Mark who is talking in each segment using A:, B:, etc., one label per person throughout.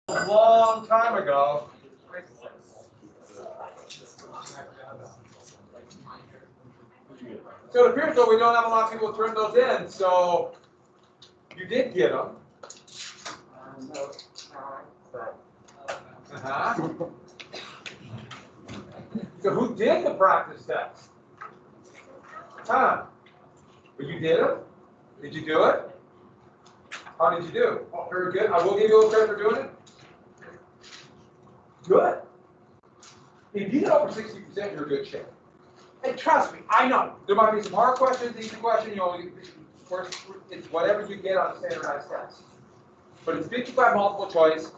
A: a long time ago. So it appears though we don't have a lot of people turn those in, so you did get them. So who did the practice test? Huh? Well, you did it? Did you do it? How did you do? Oh, very good. I will give you a little credit for doing it. Good. If you get over 60%, you're in good shape. And trust me, I know. There might be some hard questions, easy questions, you know, of course, it's whatever you get on a standardized test. But it's 55 multiple choice,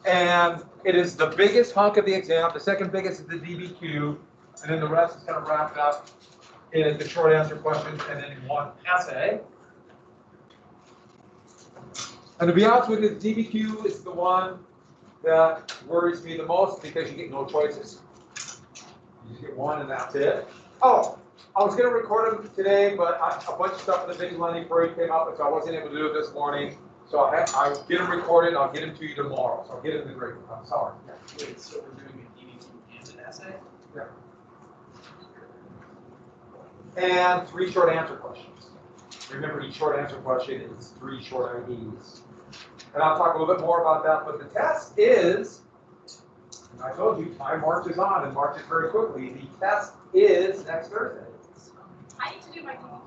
A: and it is the biggest hunk of the exam. The second biggest is the DBQ, and then the rest is kind of wrapped up in the short answer questions and then one essay. And to be honest with you, the DBQ is the one that worries me the most because you get no choices. You just get one and that's it. Oh, I was going to record them today, but a bunch of stuff in the big Lenny parade came up, so I wasn't able to do it this morning. So I'll get them recorded. I'll get them to you tomorrow. So I'll get them in the grade. I'm sorry. Yeah.
B: Wait, so we're doing an DBQ and an essay?
A: Yeah. And 3 short answer questions. Remember, each short answer question is 3 short IDs. And I'll talk a little bit more about that. But the test is, I told you, time marches on and marches very quickly. The test is next Thursday.
C: I need to do my DBQ.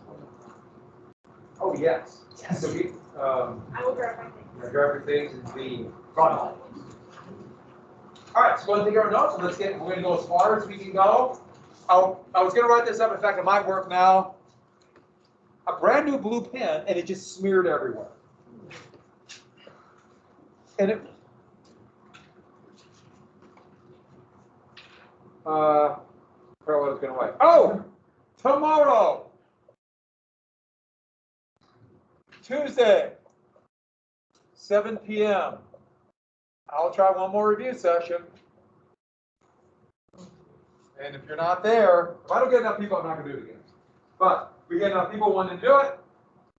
A: Oh, yes.
C: Yes.
A: So we,
C: I will grab my things.
A: grab your things and be gone. All right, so go ahead and take our notes. We're going to go as far as we can go. I was going to write this up. In fact, it might work now. A brand new blue pen, and it just smeared everywhere. And it. Forgot what I was going to write. Oh, tomorrow, Tuesday, 7 p.m. I'll try one more review session. And if you're not there, if I don't get enough people, I'm not going to do it again. But if we get enough people wanting to do it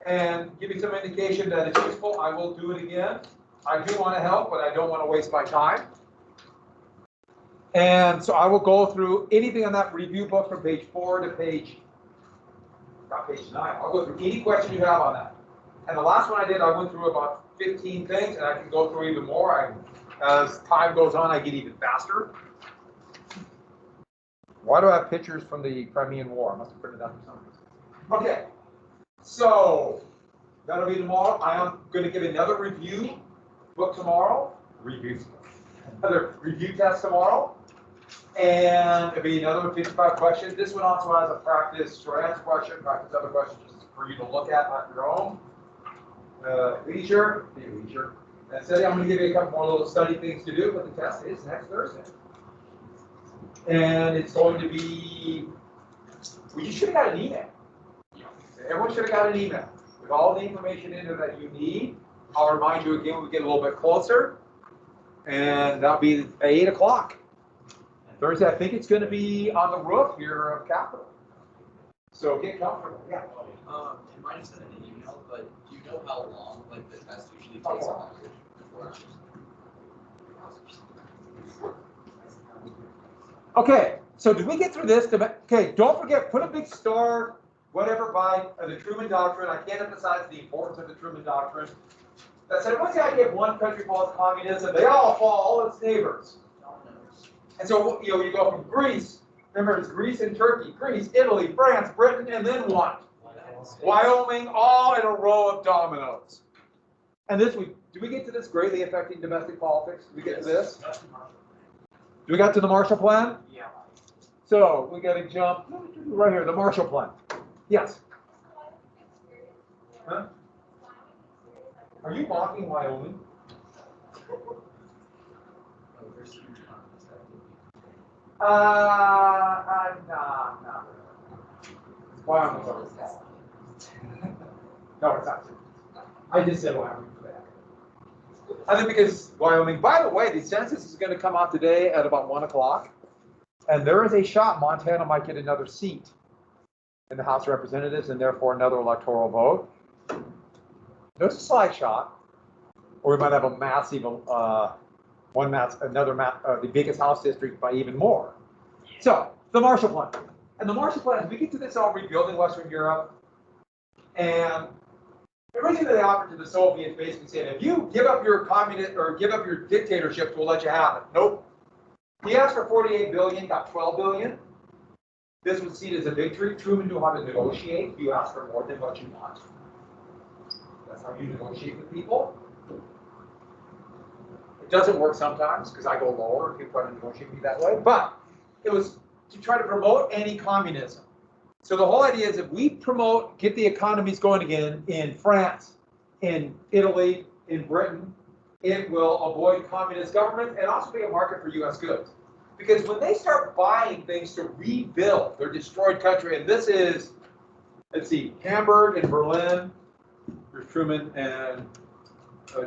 A: and give me some indication that it's useful, I will do it again. I do want to help, but I don't want to waste my time. And so I will go through anything on that review book from page 4 to not page 9. I'll go through any question you have on that. And the last one I did, I went through about 15 things, and I can go through even more. As time goes on, I get even faster. Why do I have pictures from the Crimean War? I must have printed that for some reason. Okay, so that'll be tomorrow. I am going to give another review book tomorrow. Another review test tomorrow. And it'll be another 55 questions. This one also has a practice short answer question, practice other questions just for you to look at your own. Leisure. And so I'm going to give you a couple more little study things to do, but the test is next Thursday. And it's going to be, well, you should have got an email. Everyone should have got an email with all the information in there that you need. I'll remind you again when we get a little bit closer. And that'll be at 8 o'clock. Thursday, I think it's going to be on the roof here of Capitol. So get comfortable. Yeah.
B: You might have sent an email, but do you know how long like the test usually takes? 4 hours.
A: Okay, so did we get through this? Okay, don't forget, put a big star, whatever, by the Truman Doctrine. I can't emphasize the importance of the Truman Doctrine. That said, once I give one country falls communism, they all fall, all its neighbors. And so, you know, you go from Greece, remember it's Greece and Turkey, Greece, Italy, France, Britain, and then what? Wyoming, all in a row of dominoes. And this week, do we get to this greatly affecting domestic politics? Do we get to this? Do we got to the Marshall Plan?
B: Yeah.
A: So we got to jump right here, the Marshall Plan. Yes. Huh? Are you mocking Wyoming? No. Wyoming. No, it's not. I just said Wyoming for that. I think because Wyoming, by the way, the census is going to come out today at about 1 o'clock. And there is a shot Montana might get another seat in the House of Representatives and therefore another electoral vote. There's a slight shot. Or we might have a massive the biggest house district by even more. So the Marshall Plan, and the Marshall Plan, we get to this all rebuilding Western Europe, and originally they offered to the Soviets basically saying, if you give up your communist or give up your dictatorship, we'll let you have it. Nope. He asked for 48 billion, got 12 billion. This was seen as a victory. Truman knew how to negotiate. You ask for more than what you want. That's how you negotiate with people. It doesn't work sometimes because I go lower and people try to negotiate me that way. But it was to try to promote anti-communism. So the whole idea is if we promote, get the economies going again in France, in Italy, in Britain, it will avoid communist government and also be a market for U.S. goods. Because when they start buying things to rebuild their destroyed country, and this is, let's see, Hamburg and Berlin, there's Truman and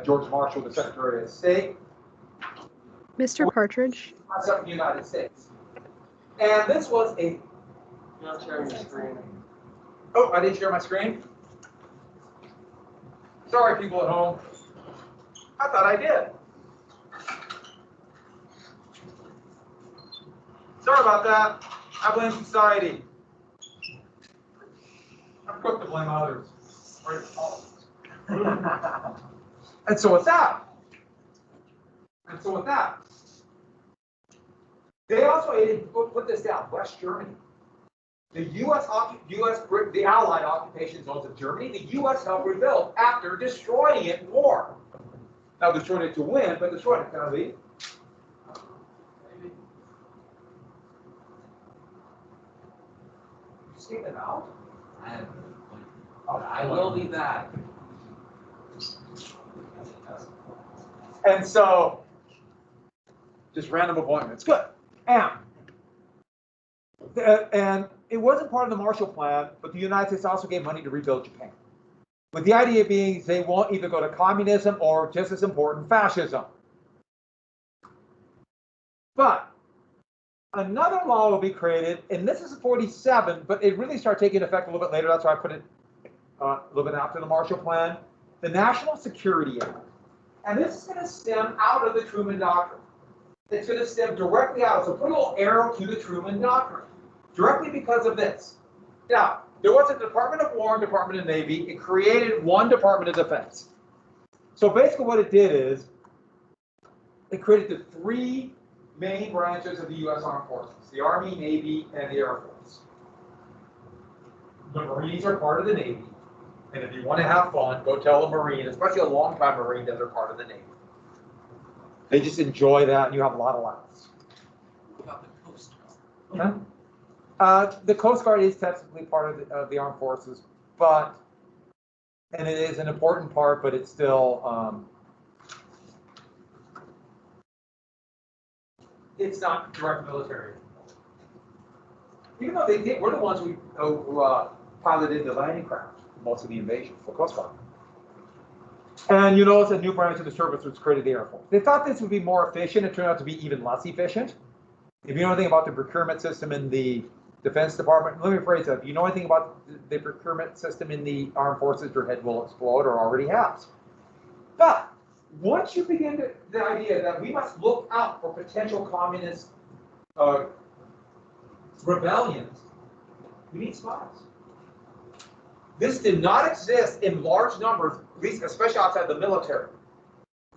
A: George Marshall, the Secretary of State.
D: Mr. Partridge.
A: Up in the United States. And this was a...
E: You're not sharing your screen.
A: Oh, I didn't share my screen? Sorry, people at home. I thought I did. Sorry about that. I blame society. I'm quick to blame others. And so with that, they also put this down, West Germany. The the Allied occupation zones of Germany, the U.S. helped rebuild after destroying it in war. Now, destroyed it to win, but destroyed it. Can I leave? You seen it out?
B: I will be back.
A: And so, just random appointments. Good. And it wasn't part of the Marshall Plan, but the United States also gave money to rebuild Japan. With the idea being they won't either go to communism or, just as important, fascism. But another law will be created, and this is 47, but it really started taking effect a little bit later. That's why I put it a little bit after the Marshall Plan. The National Security Act. And this is going to stem out of the Truman Doctrine. It's going to stem directly out. So put a little arrow to the Truman Doctrine. Directly because of this. Now, there was a Department of War and Department of Navy. It created one Department of Defense. So basically what it did is it created the three main branches of the U.S. Armed Forces, the Army, Navy, and the Air Force. The Marines are part of the Navy. And if you want to have fun, go tell a Marine, especially a long-time Marine, that they're part of the Navy. They just enjoy that, and you have a lot of laughs.
B: What about the Coast Guard?
A: The Coast Guard is technically part of the armed forces, and it is an important part, but it's still, it's not direct military. Even though we're the ones who piloted the landing craft, most of the invasion for Coast Guard. And you notice a new branch of the service was created, the Air Force. They thought this would be more efficient. It turned out to be even less efficient. If you know anything about the procurement system in the Defense Department, let me rephrase that. If you know anything about the procurement system in the armed forces, your head will explode or already has. But once you begin the idea that we must look out for potential communist rebellions, we need spies. This did not exist in large numbers, at least especially outside the military.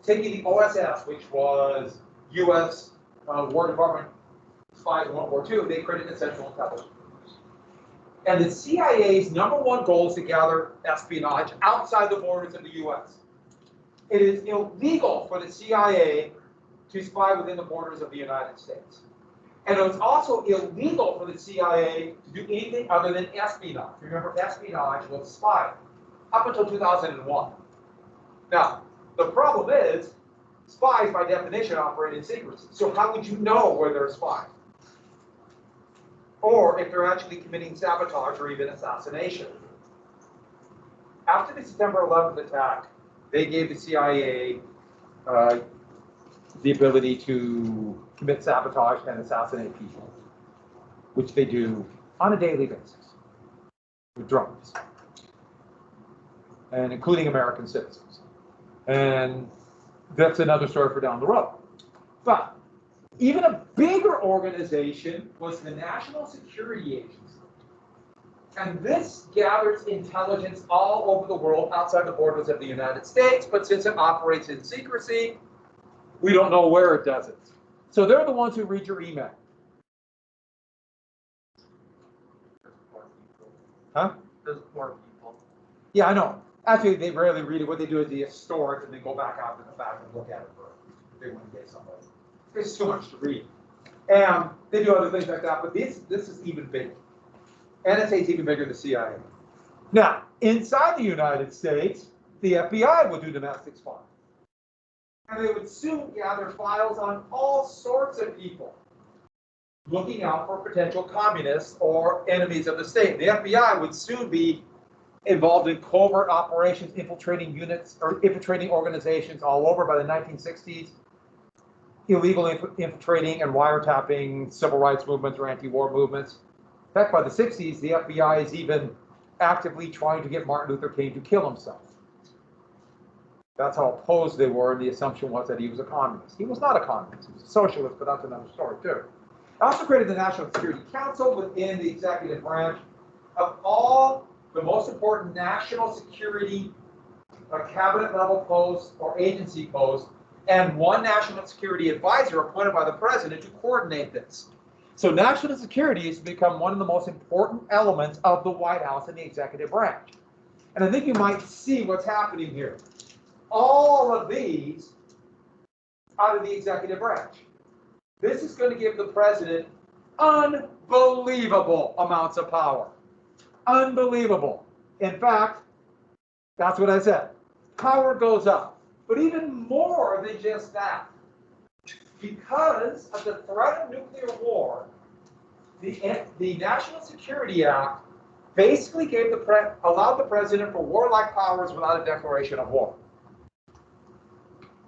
A: Taking the OSS, which was U.S. War Department spies in World War II, they created the Central Intelligence. And the CIA's #1 goal is to gather espionage outside the borders of the U.S. It is illegal for the CIA to spy within the borders of the United States. And it was also illegal for the CIA to do anything other than espionage. Remember, espionage was spying up until 2001. Now, the problem is, spies by definition operate in secrecy. So how would you know where they're spying? Or if they're actually committing sabotage or even assassination. After the September 11th attack, they gave the CIA the ability to commit sabotage and assassinate people, which they do on a daily basis with drones, and including American citizens. And that's another story for down the road. But even a bigger organization was the National Security Agency. And this gathers intelligence all over the world outside the borders of the United States, but since it operates in secrecy, we don't know where it does it. So they're the ones who read your email. Huh?
E: Those poor people.
A: Yeah, I know. Actually, they rarely read it. What they do is they store it and then go back after the fact and look at it for if they want to get somebody. There's too much to read. And they do other things like that, but this is even bigger. NSA is even bigger than the CIA. Now, inside the United States, the FBI would do domestic spying. And they would soon gather files on all sorts of people looking out for potential communists or enemies of the state. The FBI would soon be involved in covert operations, infiltrating units or infiltrating organizations all over by the 1960s, illegally infiltrating and wiretapping civil rights movements or anti-war movements. In fact, by the 60s, the FBI is even actively trying to get Martin Luther King to kill himself. That's how opposed they were, and the assumption was that he was a communist. He was not a communist, he was a socialist, but that's another story too. I also created the National Security Council within the executive branch of all the most important national security cabinet level posts or agency posts, and one national security advisor appointed by the president to coordinate this. So national security has become one of the most important elements of the White House and the executive branch. And I think you might see what's happening here. All of these out of the executive branch. This is going to give the president unbelievable amounts of power. Unbelievable. In fact, that's what I said. Power goes up. But even more than just that. Because of the threat of nuclear war, the National Security Act basically allowed the president for warlike powers without a declaration of war.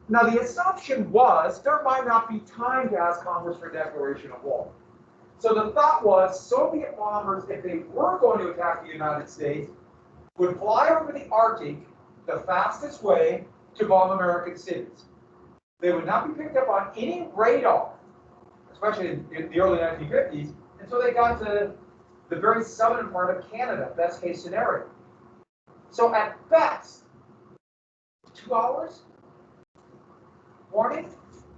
A: Now, the assumption was there might not be time to ask Congress for a declaration of war. So the thought was Soviet bombers, if they were going to attack the United States, would fly over the Arctic the fastest way to bomb American cities. They would not be picked up on any radar, especially in the early 1950s, until they got to the very southern part of Canada, best case scenario. So at best, 2 hours? Warning?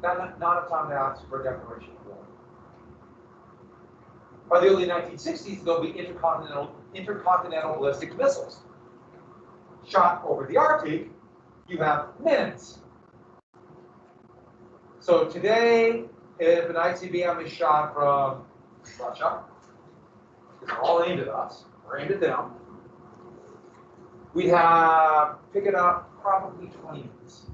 A: Not enough time to ask for a declaration of war. By the early 1960s, there'll be intercontinental ballistic missiles. Shot over the Arctic, you have minutes. So today, if an ICBM is shot from Russia, they're all aimed at us, we're aimed at them, we have, pick it up, probably 20 minutes.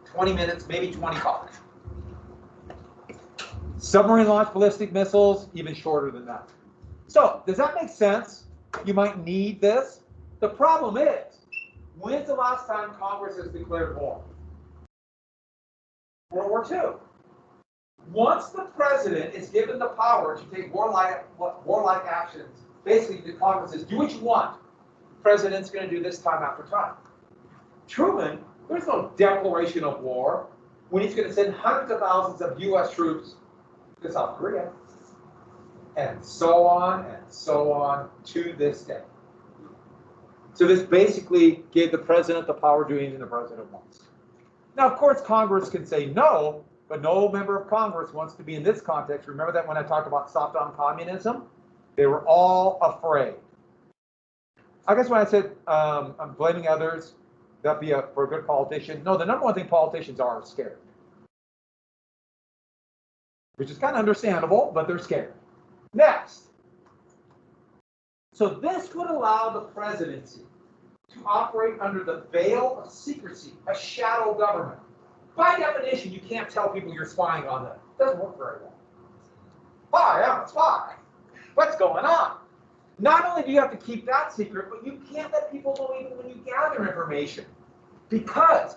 A: 20 minutes, maybe 25. Submarine launched ballistic missiles, even shorter than that. So, does that make sense? You might need this. The problem is, when's the last time Congress has declared war? World War II. Once the president is given the power to take warlike actions, basically the Congress says, do what you want. The president's going to do this time after time. Truman, there's no declaration of war when he's going to send hundreds of thousands of U.S. troops to South Korea. And so on to this day. So this basically gave the president the power doing anything the president wants. Now, of course, Congress can say no, but no member of Congress wants to be in this context. Remember that when I talked about stop-down communism? They were all afraid. I guess when I said I'm blaming others, that'd be for a good politician. No, the number one thing politicians are scared. Which is kind of understandable, but they're scared. Next. So this would allow the presidency to operate under the veil of secrecy, a shadow government. By definition, you can't tell people you're spying on them. It doesn't work very well. Hi, I'm a spy. What's going on? Not only do you have to keep that secret, but you can't let people know even when you gather information. Because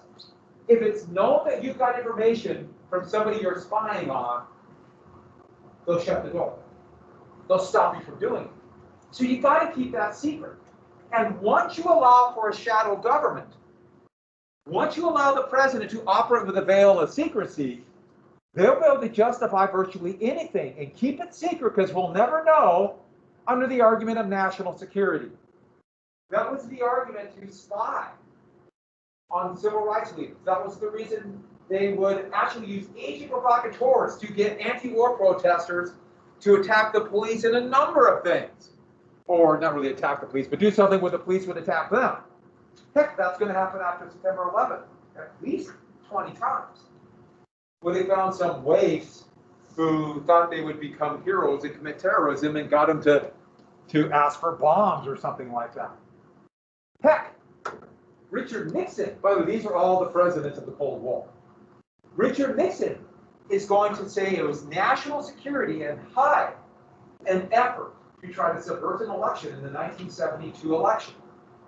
A: if it's known that you've got information from somebody you're spying on, they'll shut the door. They'll stop you from doing it. So you got to keep that secret. And once you allow for a shadow government, Once you allow the president to operate with a veil of secrecy, they'll be able to justify virtually anything and keep it secret because we'll never know under the argument of national security. That was the argument to spy on civil rights leaders. That was the reason they would actually use agent provocateurs to get anti-war protesters to attack the police in a number of things. Or not really attack the police, but do something where the police would attack them. Heck, that's going to happen after September 11th, at least 20 times. Where they found some waifs who thought they would become heroes and commit terrorism and got them to ask for bombs or something like that. Heck, Richard Nixon, by the way, these are all the presidents of the Cold War. Richard Nixon is going to say it was national security and hide an effort to try to subvert an election in the 1972 election,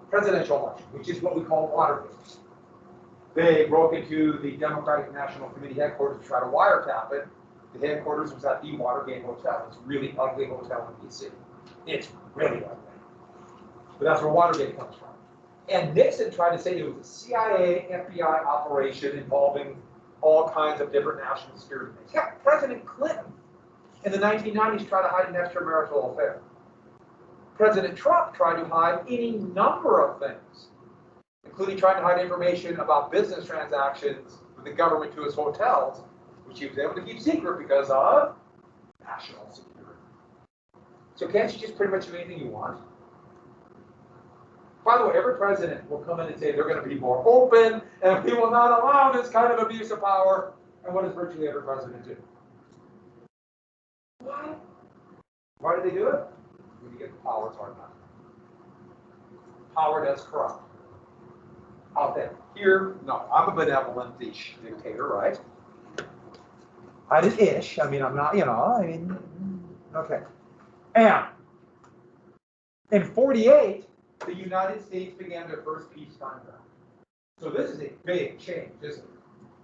A: presidential election, which is what we call Watergate. They broke into the Democratic National Committee headquarters to try to wiretap it. The headquarters was at the Watergate Hotel. It's a really ugly hotel in D.C. It's really ugly. But that's where Watergate comes from. And Nixon tried to say it was a CIA, FBI operation involving all kinds of different national security things. Yeah, President Clinton in the 1990s tried to hide an extramarital affair. President Trump tried to hide any number of things, including trying to hide information about business transactions with the government to his hotels, which he was able to keep secret because of national security. So can't you just pretty much do anything you want? By the way, every president will come in and say they're going to be more open and we will not allow this kind of abuse of power. And what does virtually every president do? Why? Why do they do it? When you get the power, it's hard not. Power does corrupt. Out there. Here, no, I'm a benevolent-ish dictator, right? I did ish. I mean, I'm not, okay. And in 48, the United States began their first peacetime round. So this is a big change, isn't it?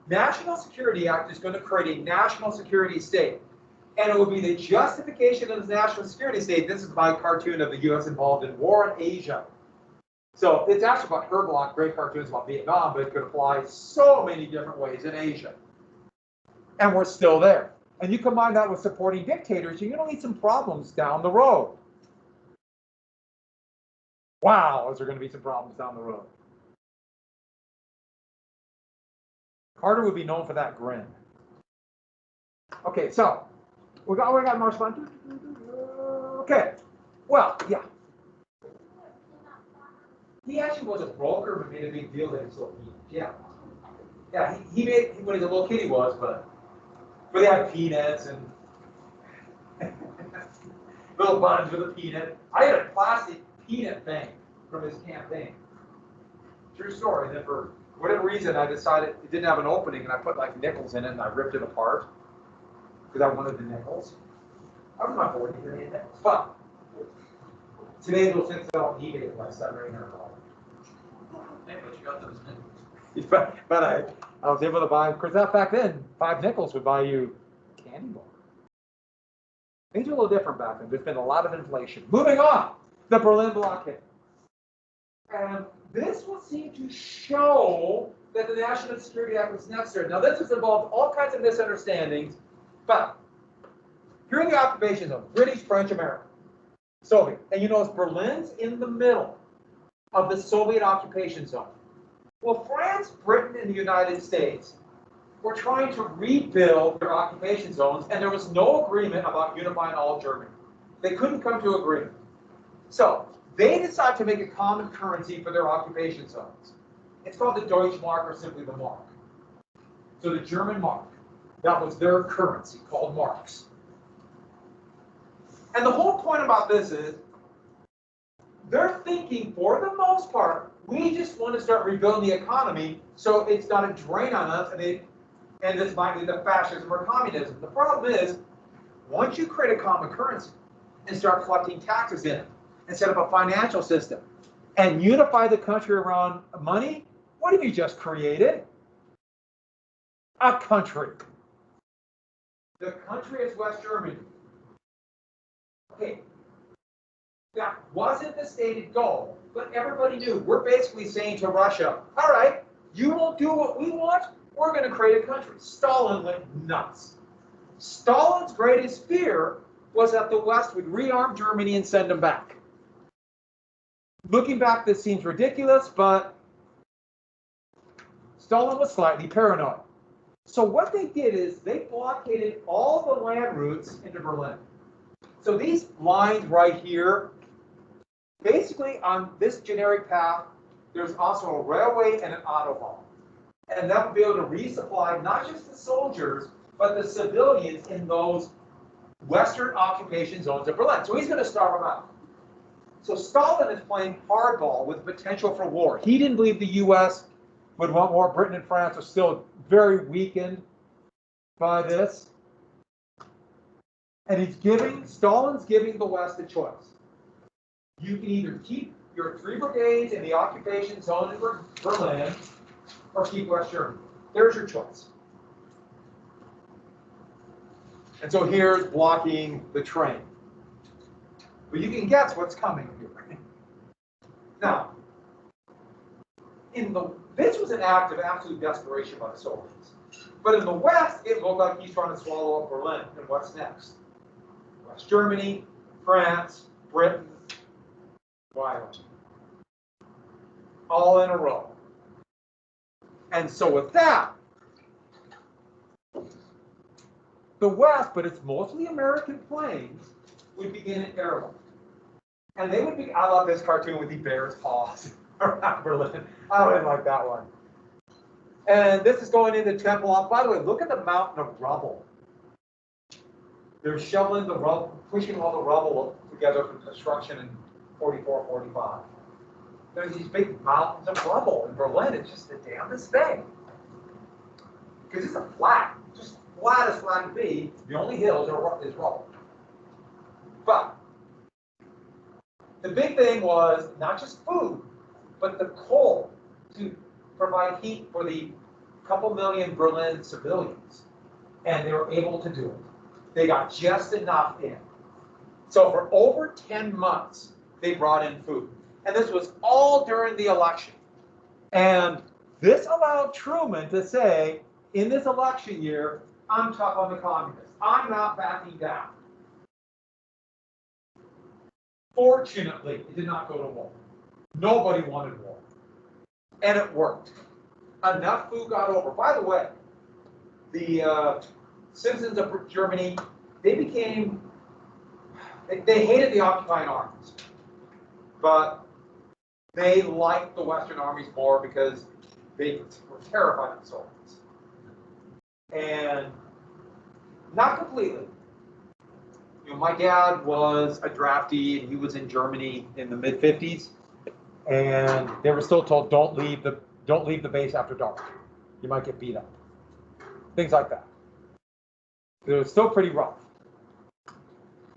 A: National Security Act is going to create a national security state. And it will be the justification of the national security state. This is my cartoon of the U.S. involved in war in Asia. So it's actually about Herblock, great cartoons about Vietnam, but it could apply so many different ways in Asia. And we're still there. And you combine that with supporting dictators, you're going to need some problems down the road. Wow, is there going to be some problems down the road? Carter would be known for that grin. Okay, so we got more fun. Okay, well, yeah. He actually was a broker, but made a big deal that it's so yeah. Yeah, he made when he was a little kid he was, but they had peanuts and little buns with a peanut. I had a plastic peanut thing from his campaign. True story. And then for whatever reason, I decided it didn't have an opening, and I put like nickels in it, and I ripped it apart because I wanted the nickels. I was not 40 million nickels, but today it'll sit on eBay for like $700 or $800.
B: Hey, but you got those nickels.
A: But I was able to buy, because back then, 5 nickels would buy you candy bar. Things are a little different back then. There's been a lot of inflation. Moving on, the Berlin Blockade. And this will seem to show that the National Security Act was necessary. Now, this has involved all kinds of misunderstandings, but here are the occupation zones: British, French, American, Soviet. And you notice Berlin's in the middle of the Soviet occupation zone. Well, France, Britain, and the United States were trying to rebuild their occupation zones, and there was no agreement about unifying all Germany. They couldn't come to agreement. So they decided to make a common currency for their occupation zones. It's called the Deutschmark, or simply the mark. So the German mark, that was their currency, called marks. And the whole point about this is, they're thinking, for the most part, we just want to start rebuilding the economy so it's not a drain on us, and this might lead to fascism or communism. The problem is, once you create a common currency and start collecting taxes in it, and set up a financial system, and unify the country around money, what have you just created? A country. The country is West Germany. Okay. That wasn't the stated goal, but everybody knew. We're basically saying to Russia, all right, You won't do what we want, we're going to create a country. Stalin went nuts. Stalin's greatest fear was that the West would rearm Germany and send them back. Looking back, this seems ridiculous, but Stalin was slightly paranoid. So what they did is they blockaded all the land routes into Berlin. So these lines right here, basically on this generic path, there's also a railway and an autobahn. And that would be able to resupply not just the soldiers, but the civilians in those Western occupation zones of Berlin. So he's going to starve them out. So Stalin is playing hardball with potential for war. He didn't believe the U.S. would want war. Britain and France are still very weakened by this. And Stalin's giving the West a choice. You can either keep your 3 brigades in the occupation zone in Berlin, or keep West Germany. There's your choice. And so here's blocking the train. But you can guess what's coming here. Now, this was an act of absolute desperation by the Soviets. But in the West, it looked like he's trying to swallow up Berlin. And what's next? West Germany, France, Britain, Ireland. All in a row. And so with that, the West, but it's mostly American planes, would begin an airlift. And they would be, I love this cartoon with the bear's paws around Berlin. I really like that one. And this is going into Temple. By the way, look at the Mountain of Rubble. They're shoveling the rubble, pushing all the rubble together for construction in 44, 45. There's these big mountains of rubble in Berlin. It's just the damnedest thing. Because it's a flat, just flat as flat can be. The only hills is rubble. But the big thing was not just food, but the coal to provide heat for the couple million Berlin civilians. And they were able to do it. They got just enough in. So for over 10 months, they brought in food. And this was all during the election. And this allowed Truman to say, in this election year, I'm tough on the communists. I'm not backing down. Fortunately, it did not go to war. Nobody wanted war. And it worked. Enough food got over. By the way, the citizens of Germany, they hated the occupying armies. But they liked the Western armies more because they were terrified of the Soviets. And not completely. You know, my dad was a draftee, and he was in Germany in the mid-50s, and they were still told, don't leave the base after dark. You might get beat up. Things like that. It was still pretty rough.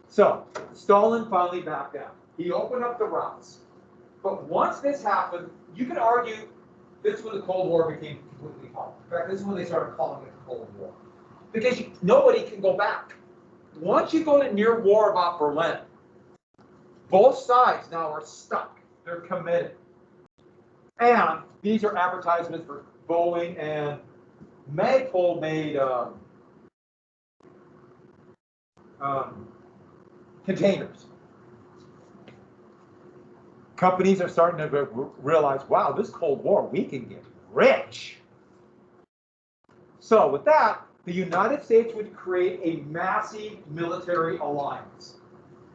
A: So Stalin finally backed down. He opened up the routes. But once this happened, you could argue this is when the Cold War became completely hot. In fact, this is when they started calling it the Cold War. Because nobody can go back. Once you go to near war about Berlin, both sides now are stuck. They're committed. And these are advertisements for Boeing, and Magpul made containers. Companies are starting to realize, wow, this Cold War, we can get rich. So with that, the United States would create a massive military alliance,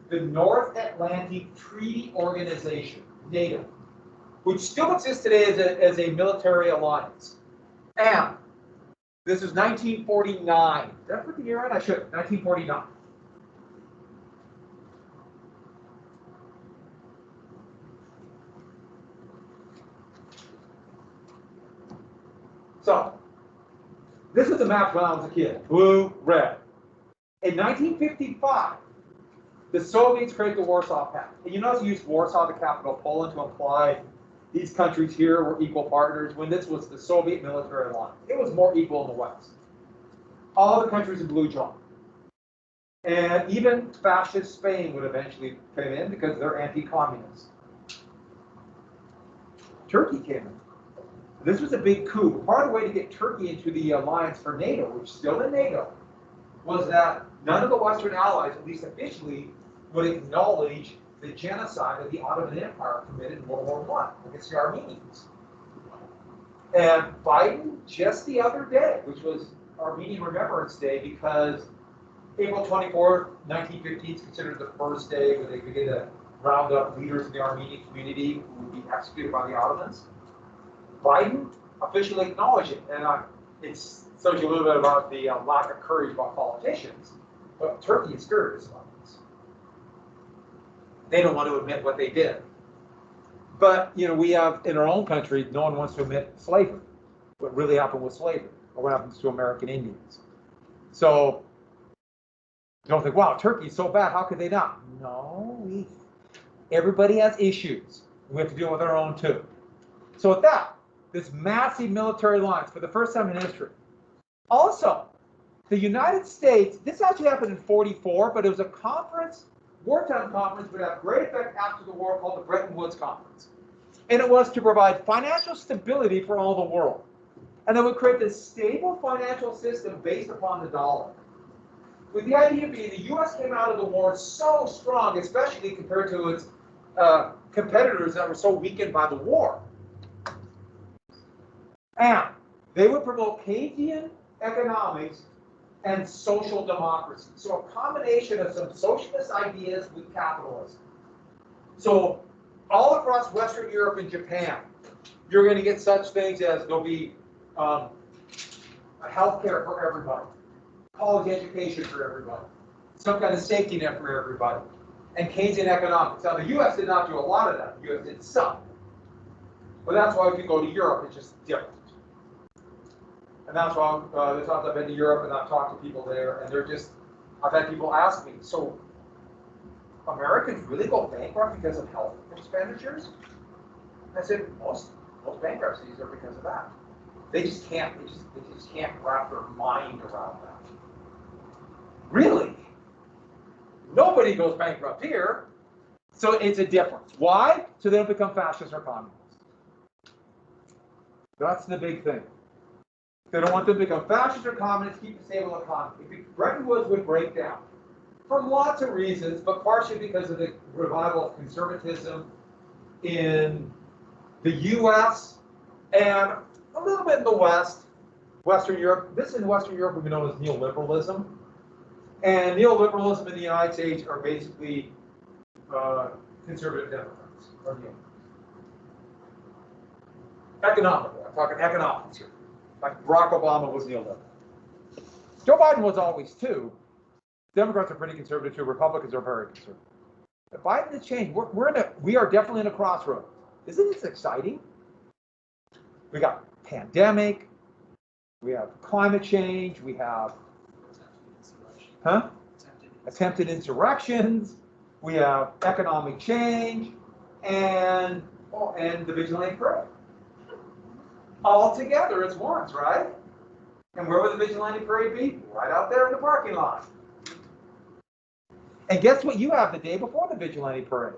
A: the North Atlantic Treaty Organization, NATO, which still exists today as a military alliance. And this is 1949. Did I put the year in? I should. 1949. So, this is a map when I was a kid. Blue, red. In 1955, the Soviets created the Warsaw Pact. And you notice you used Warsaw, the capital of Poland, to imply these countries here were equal partners when this was the Soviet military alliance. It was more equal in the West. All the countries in blue joined. And even fascist Spain would eventually come in because they're anti-communist. Turkey came in. This was a big coup. Part of the way to get Turkey into the alliance for NATO, which is still in NATO, was that none of the Western allies, at least officially, would acknowledge the genocide that the Ottoman Empire committed in World War I against the Armenians. And Biden, just the other day, which was Armenian Remembrance Day, because April 24th, 1915 is considered the first day where they begin to round up leaders in the Armenian community who would be executed by the Ottomans. Biden officially acknowledged it, and it shows you a little bit about the lack of courage by politicians, but Turkey is furious about this. They don't want to admit what they did. But, you know, we have, in our own country, no one wants to admit slavery, what really happened with slavery, or what happens to American Indians. So, don't think, wow, Turkey's so bad, how could they not? No, everybody has issues. We have to deal with our own too. So with that, this massive military alliance for the first time in history. Also, the United States, this actually happened in 44, but it was a conference, wartime conference, would have great effect after the war, called the Bretton Woods Conference. And it was to provide financial stability for all the world. And it would create this stable financial system based upon the dollar. With the idea being the U.S. came out of the war so strong, especially compared to its competitors that were so weakened by the war. And they would promote Keynesian economics and social democracy. So a combination of some socialist ideas with capitalism. So all across Western Europe and Japan, you're going to get such things as there'll be health care for everybody, college education for everybody, some kind of safety net for everybody, and Keynesian economics. Now the U.S. did not do a lot of that. The U.S. did some. But that's why if you go to Europe, it's just different. And that's why the times I've been to Europe and I've talked to people there, and they're just, I've had people ask me, so Americans really go bankrupt because of health expenditures? And I said, most bankruptcies are because of that. They just can't wrap their mind around that. Really? Nobody goes bankrupt here. So it's a difference. Why? So they don't become fascists or communists. That's the big thing. They don't want them to become fascists or communists, keep a stable economy. Bretton Woods would break down for lots of reasons, but partially because of the revival of conservatism in the U.S. and a little bit in the West, Western Europe. This in Western Europe would be known as neoliberalism. And neoliberalism in the United States are basically conservative Democrats. Or economically, I'm talking economics here. Like Barack Obama was neoliberal. Joe Biden was always too. Democrats are pretty conservative too. Republicans are very conservative. But Biden has changed. We are definitely in a crossroads. Isn't this exciting? We got pandemic. We have climate change. We have attempted insurrections. We have economic change, and the vigilante parade. All together as ones, right? And where would the vigilante parade be? Right out there in the parking lot. And guess what you have the day before the vigilante parade?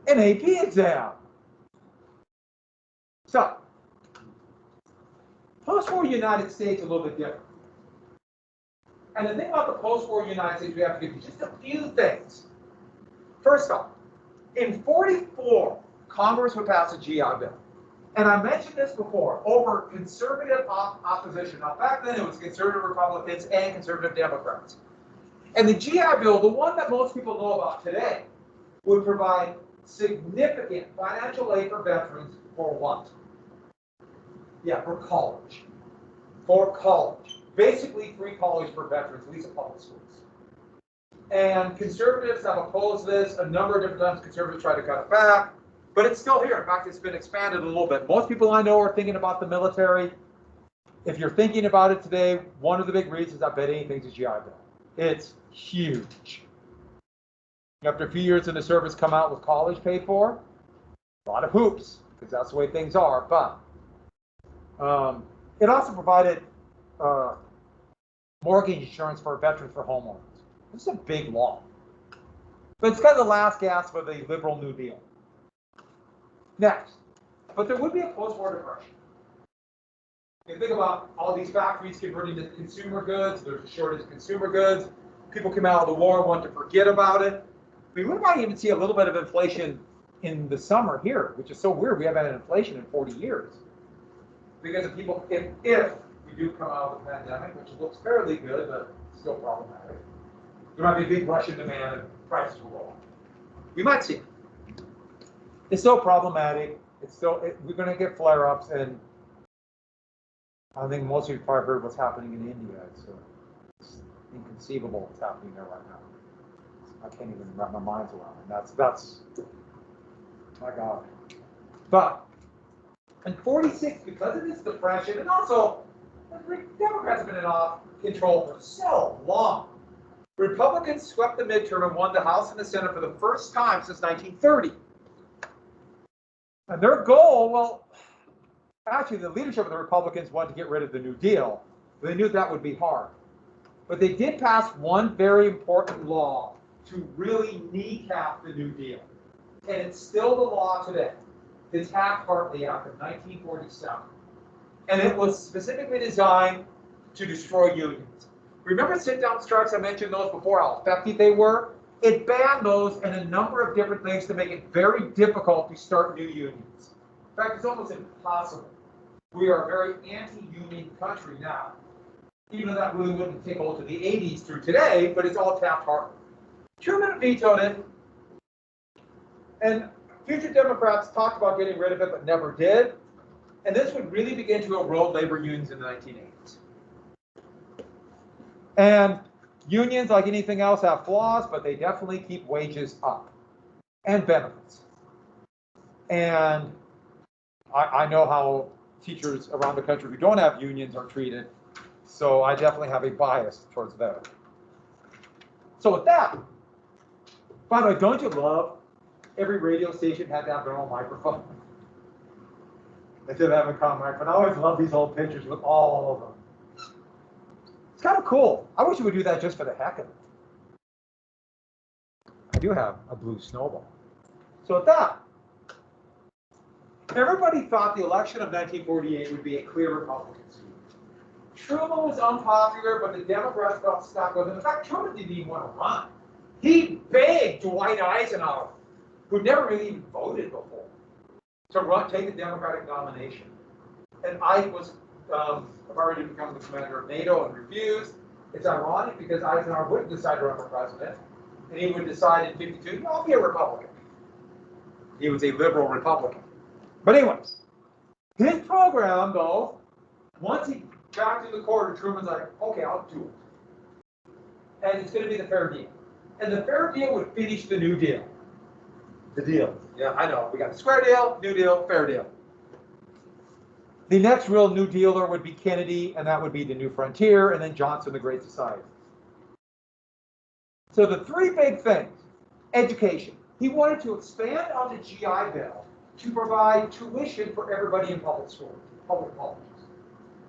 A: An AP exam. So, post-war United States a little bit different. And the thing about the post-war United States, we have to do just a few things. First off, in 44, Congress would pass a GI Bill. And I mentioned this before, over conservative opposition. Now, back then it was conservative Republicans and conservative Democrats. And the GI Bill, the one that most people know about today, would provide significant financial aid for veterans for what? Yeah, for college. For college. Basically free college for veterans, at least in public schools. And conservatives have opposed this. A number of different times conservatives try to cut it back. But it's still here. In fact, it's been expanded a little bit. Most people I know are thinking about the military. If you're thinking about it today, one of the big reasons I bet anything is GI Bill. It's huge. After a few years in the service, come out with college paid for. A lot of hoops, because that's the way things are. But it also provided mortgage insurance for veterans for homeowners. This is a big law. But it's kind of the last gasp of the liberal New Deal. Next, but there would be a post-war depression. You think about all these factories converting to consumer goods, there's a shortage of consumer goods, people came out of the war, want to forget about it. I mean, we might even see a little bit of inflation in the summer here, which is so weird. We haven't had inflation in 40 years. Because if people, if we do come out of the pandemic, which looks fairly good, but still problematic, there might be a big rush in demand and prices will roll. We might see it. It's so problematic. It's so, we're going to get flare-ups, and I think most of you probably heard what's happening in India. It's inconceivable what's happening there right now. I can't even wrap my mind around it. That's my God. But in 46, because of this depression, and also the Democrats have been in control for so long, Republicans swept the midterm and won the House and the Senate for the first time since 1930. And their goal, well, actually the leadership of the Republicans wanted to get rid of the New Deal. They knew that would be hard. But they did pass one very important law to really kneecap the New Deal. And it's still the law today. The Taft-Hartley Act of 1947. And it was specifically designed to destroy unions. Remember sit-down strikes? I mentioned those before, how effective they were. It banned those and a number of different things to make it very difficult to start new unions. In fact, it's almost impossible. We are a very anti-union country now. Even though that really wouldn't take hold to the 80s through today, but it's all Taft-Hartley. Truman vetoed it, and future Democrats talked about getting rid of it, but never did. And this would really begin to erode labor unions in the 1980s. And unions, like anything else, have flaws, but they definitely keep wages up and benefits. And I know how teachers around the country who don't have unions are treated, so I definitely have a bias towards them. So with that, by the way, don't you love every radio station had to have their own microphone? Instead of having a common microphone. I always love these old pictures with all of them. It's kind of cool. I wish we would do that just for the heck of it. I do have a blue snowball. So with that, everybody thought the election of 1948 would be a clear Republican sweep. Truman was unpopular, but the Democrats got stuck with him. In fact, Truman didn't even want to run. He begged Dwight Eisenhower, who never really even voted before, to take the Democratic nomination. And Ike was already become the commander of NATO and refused. It's ironic because Eisenhower wouldn't decide to run for president, and he would decide in 52, no, I'll be a Republican. He was a liberal Republican. But anyways, his program, though, once he got to the quarter, Truman's like, okay, I'll do it. And it's going to be the fair deal. And the fair deal would finish the New Deal. The deal. Yeah, I know. We got the square deal, New Deal, fair deal. The next real New Dealer would be Kennedy, and that would be the New Frontier, and then Johnson, the Great Society. So the three big things. Education. He wanted to expand on the GI Bill to provide tuition for everybody in public schools, public colleges.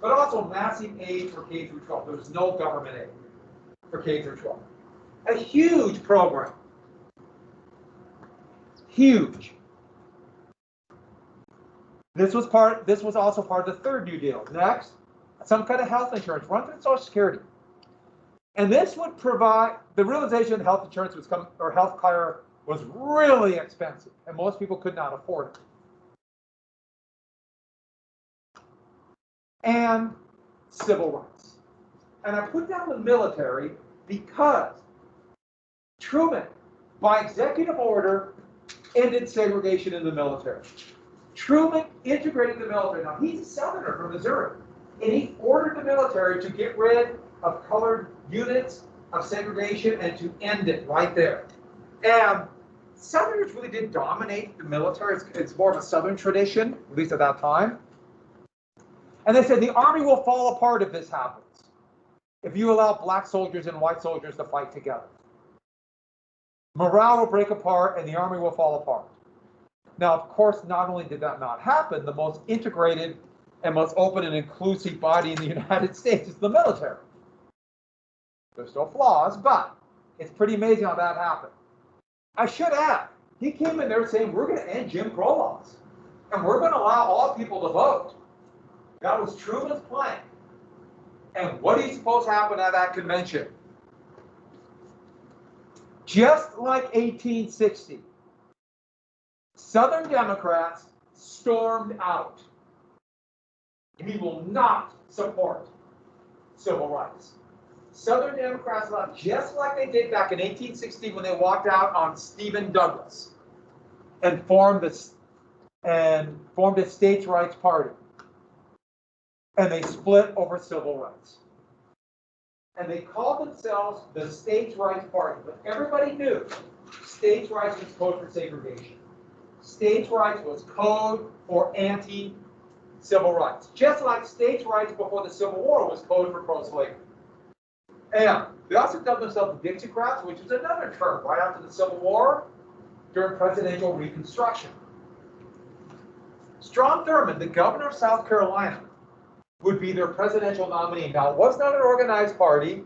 A: But also massive aid for K through 12. There was no government aid for K through 12. A huge program. Huge. This was also part of the third New Deal. Next, some kind of health insurance, run through Social Security. And this would provide the realization that health insurance was coming, or health care was really expensive, and most people could not afford it. And civil rights. And I put down the military because Truman, by executive order, ended segregation in the military. Truman integrated the military. Now, he's a Southerner from Missouri, and he ordered the military to get rid of colored units, of segregation, and to end it right there. And Southerners really did dominate the military. It's more of a Southern tradition, at least at that time. And they said the Army will fall apart if this happens, if you allow black soldiers and white soldiers to fight together. Morale will break apart and the Army will fall apart. Now, of course, not only did that not happen, the most integrated and most open and inclusive body in the United States is the military. There's still flaws, but it's pretty amazing how that happened. I should add, he came in there saying, we're going to end Jim Crow laws. And we're going to allow all people to vote. That was Truman's plan. And what do you suppose happened at that convention? Just like 1860, Southern Democrats stormed out. We will not support civil rights. Southern Democrats left just like they did back in 1860 when they walked out on Stephen Douglas and formed a states' rights party. And they split over civil rights. And they called themselves the States' Rights Party. But everybody knew states' rights was code for segregation. States' rights was code for anti-civil rights. Just like states' rights before the Civil War was code for pro-slavery. And they also dubbed themselves the Dixiecrats, which is another term right after the Civil War during presidential reconstruction. Strom Thurmond, the governor of South Carolina, would be their presidential nominee. Now, it was not an organized party,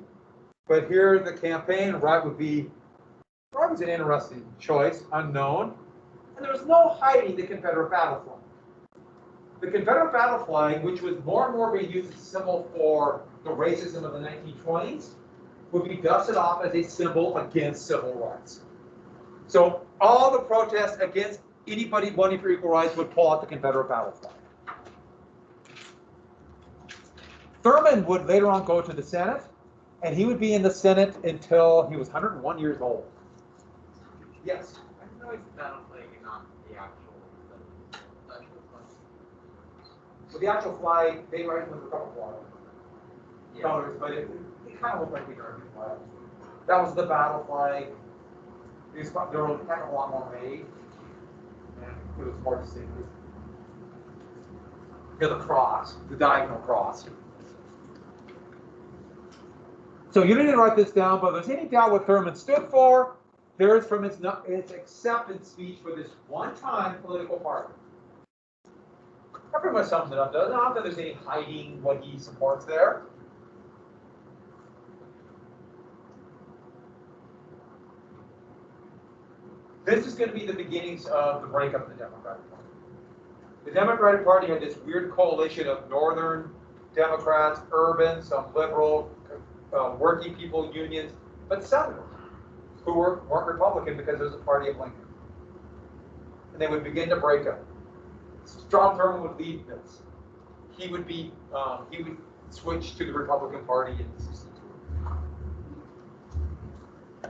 A: but here the campaign, Wright was an interesting choice, unknown, and there was no hiding the Confederate battle flag. The Confederate battle flag, which was more and more being used as a symbol for the racism of the 1920s, would be dusted off as a symbol against civil rights. So all the protests against anybody wanting for equal rights would pull out the Confederate battle flag. Thurmond would later on go to the Senate, and he would be in the Senate until he was 101 years old. Yes?
B: I didn't know it's battle flag and not the actual flag.
A: With the actual flag, they write with a couple flags.
B: Yeah.
A: Colors, but it kind of looked like the American flag. That was the battle flag. There were a heck of a lot more made, and it was more distinctive. Here's the cross, the diagonal cross. So you didn't write this down, but if there's any doubt what Thurmond stood for, there is from his acceptance speech for this one-time political party. That pretty much sums it up, doesn't it? Not that there's any hiding what he supports there. This is going to be the beginnings of the breakup of the Democratic Party. The Democratic Party had this weird coalition of Northern Democrats, urban, some liberal, working people unions, but Southerners who weren't Republican because it was a party of Lincoln. And they would begin to break up. Strom Thurmond would lead this. He would switch to the Republican Party in 1962.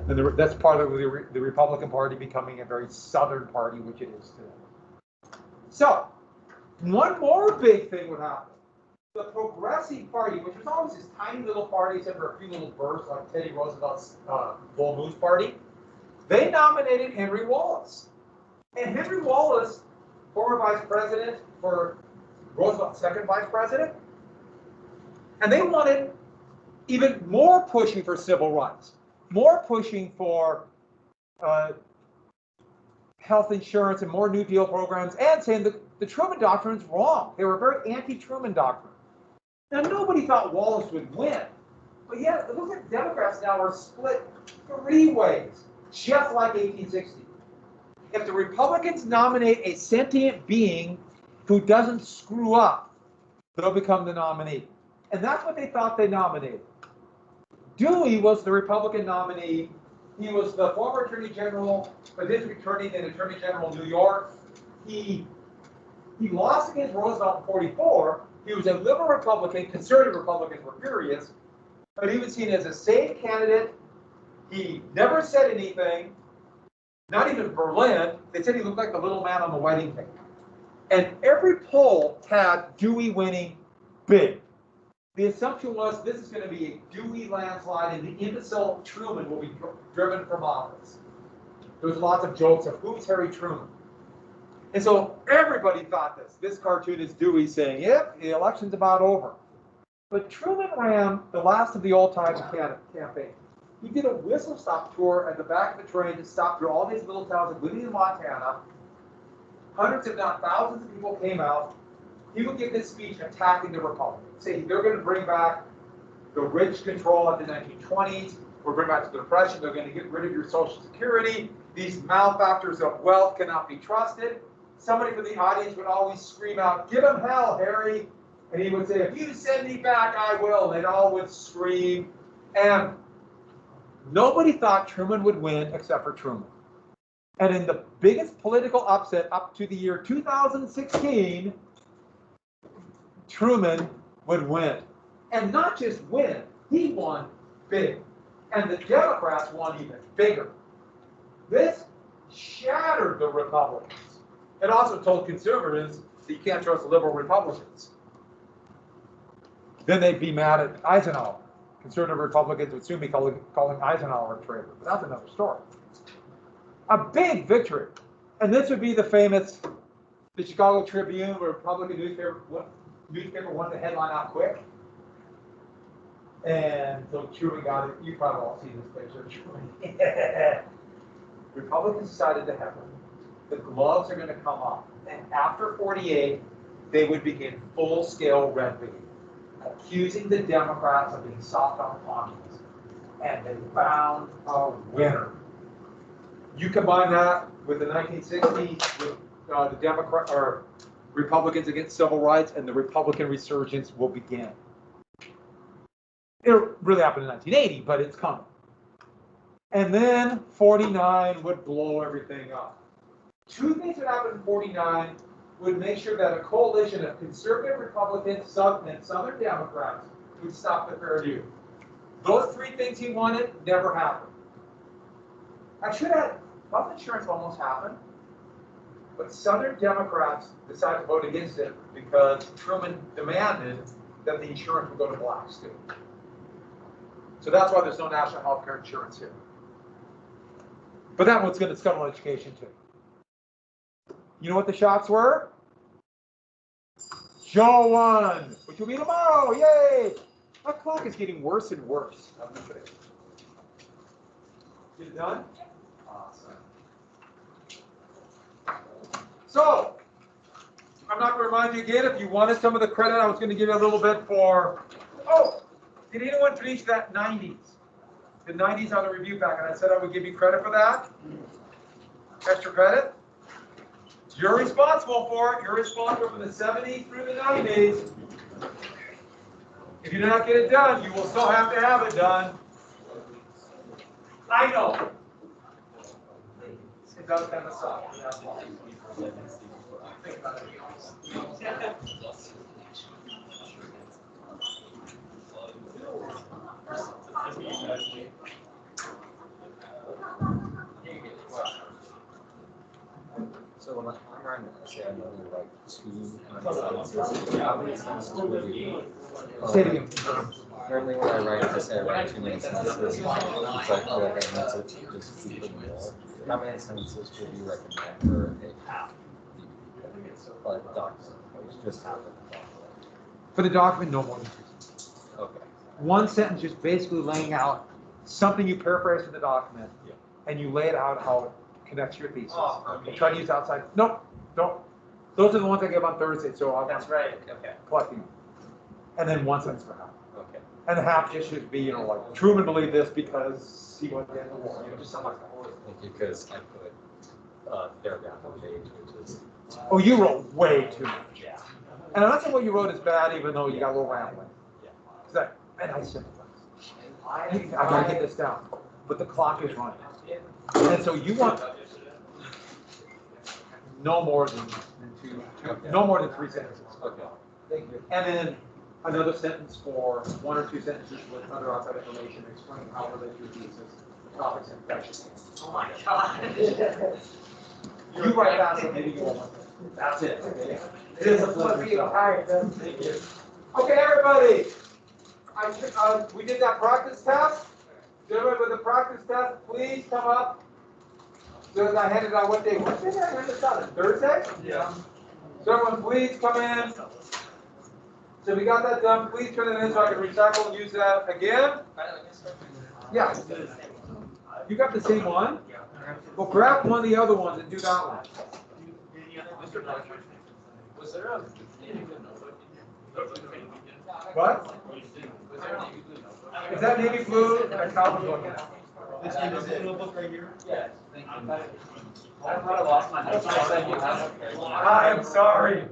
A: And that's part of the Republican Party becoming a very Southern party, which it is today. So, one more big thing would happen. The Progressive Party, which was always this tiny little party, except for a few little bursts like Teddy Roosevelt's Bull Moose Party, they nominated Henry Wallace. And Henry Wallace, former vice president for Roosevelt's second vice president, and they wanted even more pushing for civil rights, more pushing for health insurance and more New Deal programs, and saying that the Truman Doctrine is wrong. They were very anti-Truman doctrine. Now, nobody thought Wallace would win, but yet it looks like Democrats now are split three ways, just like 1860. If the Republicans nominate a sentient being who doesn't screw up, they'll become the nominee. And that's what they thought they nominated. Dewey was the Republican nominee. He was the former Attorney General, but then returning an Attorney General of New York. He lost against Roosevelt in 1944. He was a liberal Republican. Conservative Republicans were furious, but he was seen as a safe candidate. He never said anything, not even in Berlin. They said he looked like the little man on the wedding cake. And every poll had Dewey winning big. The assumption was this is going to be a Dewey landslide and the imbecile Truman will be driven from office. There was lots of jokes of who's Harry Truman. And so everybody thought this cartoon is Dewey saying, yep, the election's about over. But Truman ran the last of the old-time campaign. He did a whistle-stop tour at the back of the train to stop through all these little towns, including in Montana. Hundreds, if not thousands of people came out. He would give this speech attacking the Republicans, saying they're going to bring back the rich control of the 1920s. We're bring back the Depression. They're going to get rid of your Social Security. These malefactors of wealth cannot be trusted. somebody from the audience would always scream out, "Give him hell, Harry." And he would say, "If you send me back, I will." And they all would scream. And nobody thought Truman would win except for Truman. And in the biggest political upset up to the year 2016, Truman would win. And not just win, he won big. And the Democrats won even bigger. This shattered the Republicans. It also told conservatives that you can't trust liberal Republicans. Then they'd be mad at Eisenhower. Conservative Republicans would soon be calling Eisenhower a traitor. But that's another story. A big victory. And this would be the famous, the Chicago Tribune, where Republican newspaper wanted the headline out quick. And so Truman got it. You probably all see this picture of Truman. Republicans decided to have it. The gloves are going to come off. And after 48, they would begin full-scale red-rigging, accusing the Democrats of being soft on communism. And they found a winner. You combine that with the 1960s, with the Republicans against civil rights, and the Republican resurgence will begin. It really happened in 1980, but it's coming. And then 49 would blow everything up. Two things that happened in 49 would make sure that a coalition of conservative Republicans and Southern Democrats would stop the fair deal. Those three things he wanted never happened. I should add, health insurance almost happened, but Southern Democrats decided to vote against it because Truman demanded that the insurance would go to blacks too. So that's why there's no national health care insurance here. But that one's going to scuttle education too. You know what the shots were? Show 1, which will be tomorrow. Yay! That clock is getting worse and worse. Get it done? Awesome. So, I'm not going to remind you again. If you wanted some of the credit, I was going to give you a little bit for. Oh, did anyone finish that 90s? The 90s on the review packet. I said I would give you credit for that. Extra credit. You're responsible for it. You're responsible from the 70s through the 90s. If you do not get it done, you will still have to have it done. I know. It does kind of suck. Think about it.
E: So when I'm writing an essay, I know there are like 2 sentences. How many sentences would you?
A: Say it again.
E: Normally when I write an essay, I write 2 minute sentences. It's like I feel like I need to just keep it more. How many sentences would you recommend for a document? Just have it.
A: For the document, no more than 2 sentences.
E: Okay.
A: One sentence just basically laying out something you paraphrase from the document, and you lay it out how it connects to your thesis. And try to use outside. Nope, don't. Those are the ones I give on Thursday, so I'll
B: right. Okay.
A: collect them. And then 1 sentence for half.
E: Okay.
A: And the half just should be, like Truman believed this because he went in the war. Just something like that.
E: Thank you, because I put paragraph on page, which is.
A: Oh, you wrote way too much.
E: Yeah.
A: And I'm not saying what you wrote is bad, even though you got a little rambling.
E: Yeah.
A: And I sympathize. I gotta get this down. But the clock is running. And so you want no more than no more than 3 sentences.
E: Okay.
A: Thank you. And then another sentence for 1 or 2 sentences with other outside information explaining how related to your thesis, the topics and questions.
B: Oh my God.
A: You write that, so maybe you won't. That's it. Okay. Discipline yourself. Thank you. Okay, everybody. We did that practice test. Everybody with the practice test, please come up. So I handed out what day? What day did I hand this out? Thursday?
B: Yeah.
A: So everyone, please come in. So we got that done. Please turn it in so I can recycle and use that again. Yeah. You got the same one? Well, grab one of the other ones and do that one.
B: Mr. Patrick, was there a navy blue notebook?
A: What?
B: Was there a navy blue notebook?
A: Is that navy blue? That's how I'm looking at.
B: This notebook right here? Yes. Thank you. I thought I lost my notes.
A: I'm sorry.